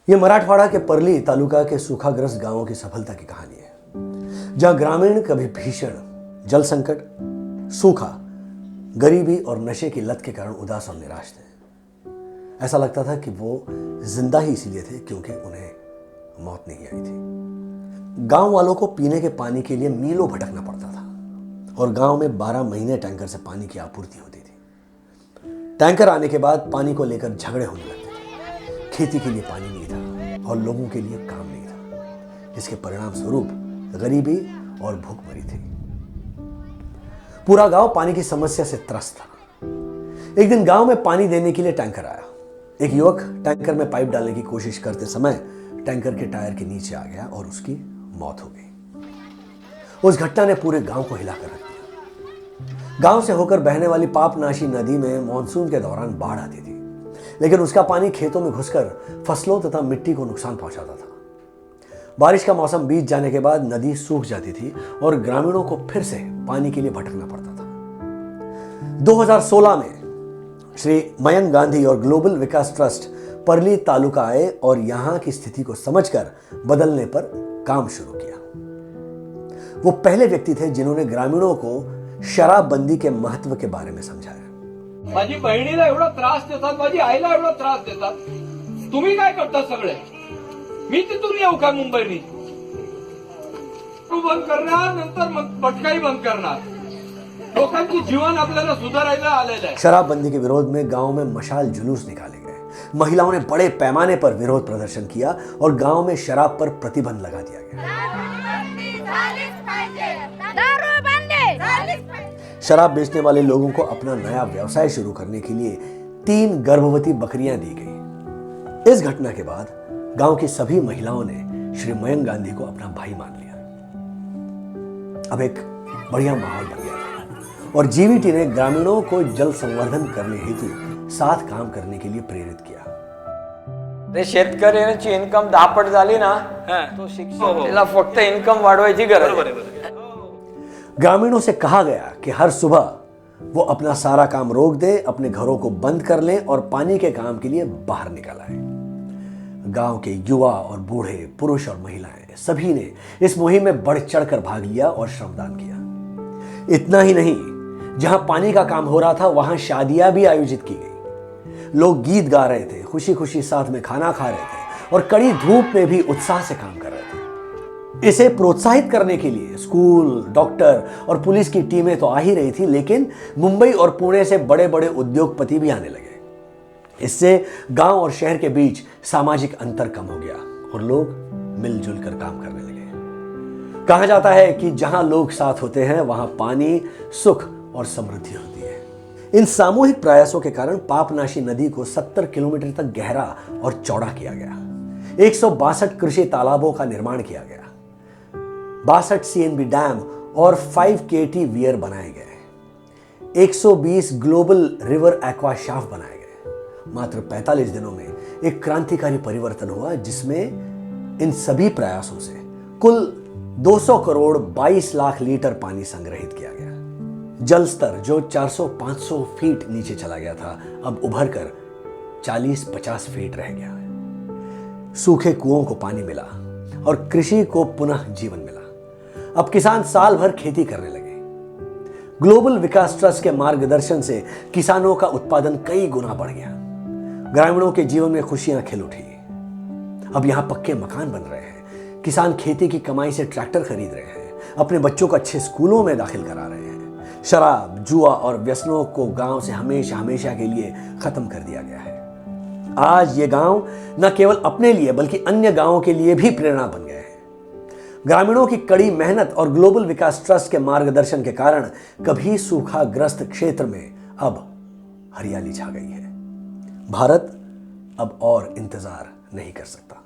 ये मराठवाड़ा के परली तालुका के सूखाग्रस्त गांवों की सफलता की कहानी है, जहां ग्रामीण कभी भीषण जल संकट, सूखा, गरीबी और नशे की लत के कारण उदास और निराश थे। ऐसा लगता था कि वो जिंदा ही इसीलिए थे क्योंकि उन्हें मौत नहीं आई थी। गांव वालों को पीने के पानी के लिए मीलों भटकना पड़ता था और गांव में 12 महीने टैंकर से पानी की आपूर्ति होती थी। टैंकर आने के बाद पानी को लेकर झगड़े होने लगते थे। खेती के लिए पानी नहीं था और लोगों के लिए काम नहीं था, जिसके परिणाम स्वरूप गरीबी और भूखमरी थी। पूरा गांव पानी की समस्या से त्रस्त था। एक दिन गांव में पानी देने के लिए टैंकर आया। एक युवक टैंकर में पाइप डालने की कोशिश करते समय टैंकर के टायर के नीचे आ गया और उसकी मौत हो गई। उस घटना ने पूरे गांव को हिलाकर रख दिया। गांव से होकर बहने वाली पापनाशी नदी में मानसून के दौरान बाढ़ आती थी, लेकिन उसका पानी खेतों में घुसकर फसलों तथा मिट्टी को नुकसान पहुंचाता था। बारिश का मौसम बीत जाने के बाद नदी सूख जाती थी और ग्रामीणों को फिर से पानी के लिए भटकना पड़ता था। 2016 में श्री मयंक गांधी और ग्लोबल विकास ट्रस्ट परली तालुका आए और यहां की स्थिति को समझकर बदलने पर काम शुरू किया। वो पहले व्यक्ति थे जिन्होंने ग्रामीणों को शराबबंदी के महत्व के बारे में समझाया। माझी बहिणीला एवढा त्रास देतात, माझी आईला एवढा त्रास देतात, तुम्ही काय करता सगळे? मी तिथून येऊ का मुंबईनी? तू बंद करणार, नंतर पटकाई बंद करणार. लोकांची जीवन आपल्याला सुधारायला आलेलं आहे. शराबबंदी के विरोध में गांव में मशाल जुलूस निकाले गए। महिलाओं ने बड़े पैमाने पर विरोध प्रदर्शन किया और गांव में शराब पर प्रतिबंध लगा दिया गया। शराब बेचने वाले लोगों को अपना नया व्यवसाय शुरू करने के लिए 3 गर्भवती बकरियां दी गई। इस घटना के बाद गांव की सभी महिलाओं ने श्री मयंक गांधी को अपना भाई मान लिया। अब एक बढ़िया माहौल बन गया था और जीवीटी ने ग्रामीणों को जल संवर्धन करने हेतु साथ काम करने के लिए प्रेरित किया। शेतकऱ्यांची इन्कम 10 पट झाली ना, तो शिक्षणाला फक्त इन्कम वाढवायची गरज आहे। ग्रामीणों से कहा गया कि हर सुबह वो अपना सारा काम रोक दे, अपने घरों को बंद कर लें और पानी के काम के लिए बाहर निकल आए। गांव के युवा और बूढ़े, पुरुष और महिलाएं सभी ने इस मुहिम में बढ़ चढ़कर भाग लिया और श्रमदान किया। इतना ही नहीं, जहां पानी का काम हो रहा था वहां शादियां भी आयोजित की गई। लोग गीत गा रहे थे, खुशी खुशी साथ में खाना खा रहे थे और कड़ी धूप में भी उत्साह से काम कर रहे थे। इसे प्रोत्साहित करने के लिए स्कूल, डॉक्टर और पुलिस की टीमें तो आ ही रही थी, लेकिन मुंबई और पुणे से बड़े बड़े उद्योगपति भी आने लगे। इससे गांव और शहर के बीच सामाजिक अंतर कम हो गया और लोग मिलजुल कर काम करने लगे। कहा जाता है कि जहां लोग साथ होते हैं वहां पानी, सुख और समृद्धि होती है। इन सामूहिक प्रयासों के कारण पापनाशी नदी को 70 किलोमीटर तक गहरा और चौड़ा किया गया। 162 कृषि तालाबों का निर्माण किया गया, 62 सीएनबी डैम और 5 केटी वियर बनाए गए। 120 ग्लोबल रिवर एक्वा शाफ्ट बनाए गए। मात्र 45 दिनों में एक क्रांतिकारी परिवर्तन हुआ, जिसमें इन सभी प्रयासों से कुल 200 करोड़ 22 लाख लीटर पानी संग्रहित किया गया। जल स्तर जो 400-500 फीट नीचे चला गया था, अब उभर कर 40-50 फीट रह गया है। सूखे कुओं को पानी मिला और कृषि को पुनः जीवन मिला। अब किसान साल भर खेती करने लगे। ग्लोबल विकास ट्रस्ट के मार्गदर्शन से किसानों का उत्पादन कई गुना बढ़ गया। ग्रामीणों के जीवन में खुशियां खिल उठी। अब यहां पक्के मकान बन रहे हैं, किसान खेती की कमाई से ट्रैक्टर खरीद रहे हैं, अपने बच्चों को अच्छे स्कूलों में दाखिल करा रहे हैं। शराब, जुआ और व्यसनों को गांव से हमेशा हमेशा के लिए खत्म कर दिया गया है। आज ये गांव न केवल अपने लिए बल्कि अन्य गांवों के लिए भी प्रेरणा बन गए हैं। ग्रामीणों की कड़ी मेहनत और ग्लोबल विकास ट्रस्ट के मार्गदर्शन के कारण कभी सूखाग्रस्त क्षेत्र में अब हरियाली छा गई है। भारत अब और इंतजार नहीं कर सकता।